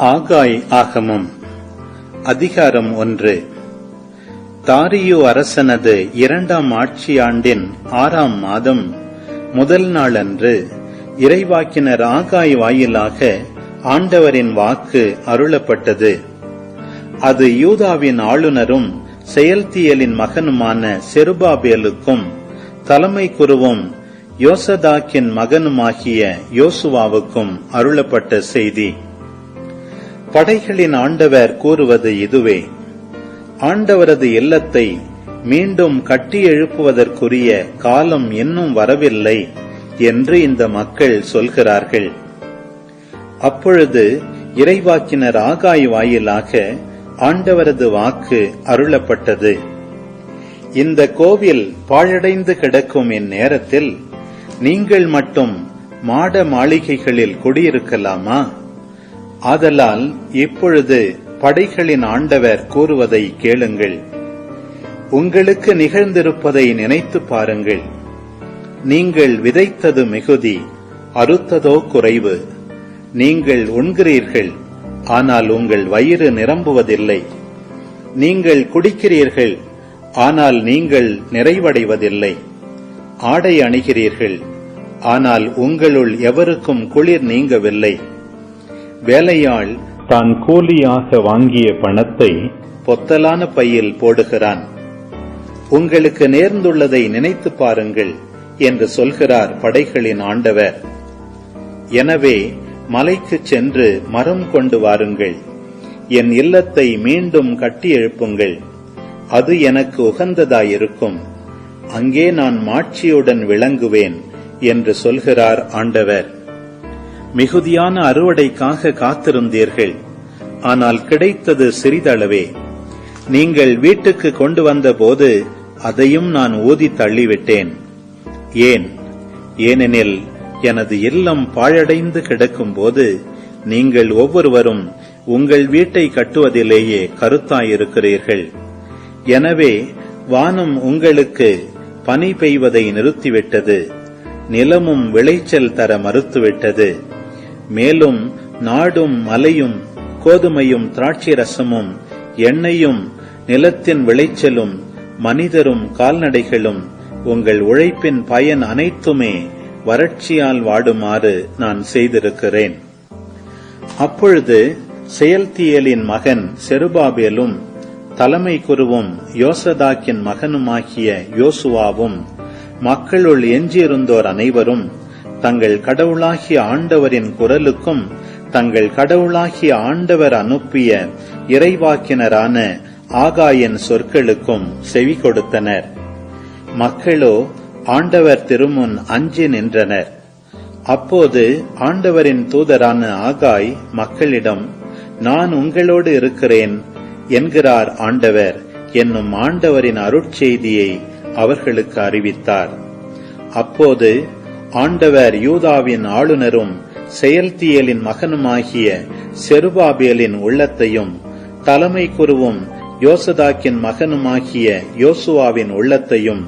ஆகாய் ஆகமம் அதிகாரம் 1. தாரியு அரசனது 2ஆம் ஆட்சி ஆண்டின் 6ஆம் மாதம் முதல் நாளன்று இறைவாக்கினர் ஆகாய் வாயிலாக ஆண்டவரின் வாக்கு அருளப்பட்டது. அது யூதாவின் ஆளுநரும் செயல்தியலின் மகனுமான செருபாபேலுக்கும் தலைமை குருவும் யோசதாக்கின் மகனுமாகிய யோசுவாவுக்கும் அருளப்பட்ட செய்தி. படைகளின் ஆண்டவர் கூறுவது இதுவே: ஆண்டவரது இல்லத்தை மீண்டும் கட்டி எழுப்புவதற்குரிய காலம் இன்னும் வரவில்லை என்று இந்த மக்கள் சொல்கிறார்கள். அப்பொழுது இறைவாக்கினர் ஆகாய் வாயிலாக ஆண்டவரது வாக்கு அருளப்பட்டது. இந்த கோவில் பாழடைந்து கிடக்கும் இந்நேரத்தில் நீங்கள் மட்டும் மாட மாளிகைகளில் குடியிருக்கலாமா? ஆதலால் இப்பொழுது படைகளின் ஆண்டவர் கூறுவதை கேளுங்கள். உங்களுக்கு நிகழ்ந்திருப்பதை நினைத்து பாருங்கள். நீங்கள் விதைத்தது மிகுதி, அறுத்ததோ குறைவு. நீங்கள் உண்கிறீர்கள், ஆனால் உங்கள் வயிறு நிரம்புவதில்லை. நீங்கள் குடிக்கிறீர்கள், ஆனால் நீங்கள் நிறைவடைவதில்லை. ஆடை அணிகிறீர்கள், ஆனால் உங்களுள் எவருக்கும் குளிர் நீங்கவில்லை. வேலையாள் தான் கூலியாக வாங்கிய பணத்தை பொத்தலான பையில் போடுகிறான். உங்களுக்கு நேர்ந்துள்ளதை நினைத்து பாருங்கள் என்று சொல்கிறார் படைகளின் ஆண்டவர். எனவே மலைக்கு சென்று மரம் கொண்டு வாருங்கள். என் இல்லத்தை மீண்டும் கட்டி எழுப்புங்கள். அது எனக்கு உகந்ததாயிருக்கும். அங்கே நான் மாட்சியுடன் விளங்குவேன் என்று சொல்கிறார் ஆண்டவர். மிகுதியான அறுவடைக்காக காத்திருந்தீர்கள், ஆனால் கிடைத்தது சிறிதளவே. நீங்கள் வீட்டுக்கு கொண்டு வந்த போது அதையும் நான் ஊதி தள்ளிவிட்டேன். ஏனெனில் எனது இல்லம் பாழடைந்து கிடக்கும் போது நீங்கள் ஒவ்வொருவரும் உங்கள் வீட்டை கட்டுவதிலேயே கருத்தாயிருக்கிறீர்கள். எனவே வானம் உங்களுக்கு பனி பெய்வதை நிறுத்திவிட்டது, நிலமும் விளைச்சல் தர மறுத்துவிட்டது. மேலும் நாடும் மலையும் கோதுமையும் திராட்சை ரசமும் எண்ணெயும் நிலத்தின் விளைச்சலும் மனிதரும் கால்நடைகளும் உங்கள் உழைப்பின் பயன் அனைத்துமே வறட்சியால் வாடுமாறு நான் செய்திருக்கிறேன். அப்பொழுது செயல்தியலின் மகன் செருபாபேலும் தலைமை குருவும் யோசதாக்கின் மகனுமாகிய யோசுவாவும் மக்களுள் எஞ்சியிருந்தோர் அனைவரும் தங்கள் கடவுளாகிய ஆண்டவரின் குரலுக்கும் தங்கள் கடவுளாகிய ஆண்டவர் அனுப்பிய இறைவாக்கினரான ஆகாயின் சொற்களுக்கும் செவி கொடுத்தனர். மக்களோ ஆண்டவர் திருமுன் அஞ்சி நின்றனர். அப்போது ஆண்டவரின் தூதரான ஆகாய் மக்களிடம், நான் உங்களோடு இருக்கிறேன் என்கிறார் ஆண்டவர் என்னும் ஆண்டவரின் அருட்செய்தியை அவர்களுக்கு அறிவித்தார். அப்போது ஆண்டவர் யூதாவின் ஆளுநரும் செயல்தியலின் மகனுமாகிய செருபாபேலின் உள்ளத்தையும் தலைமை குருவும் யோசதாக்கின் மகனுமாகிய யோசுவாவின் உள்ளத்தையும்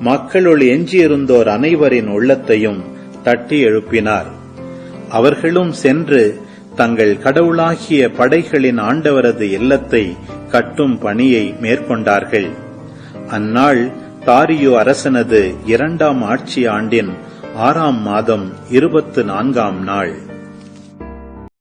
மக்களுள் எஞ்சியிருந்தோர் அனைவரின் உள்ளத்தையும் தட்டி எழுப்பினார். அவர்களும் சென்று தங்கள் கடவுளாகிய படைகளின் ஆண்டவரது இல்லத்தை கட்டும் பணியை மேற்கொண்டார்கள். அந்நாள் தாரியு அரசனது 2ஆம் ஆட்சி ஆண்டின் 6ஆம் மாதம் 24ஆம் நாள்.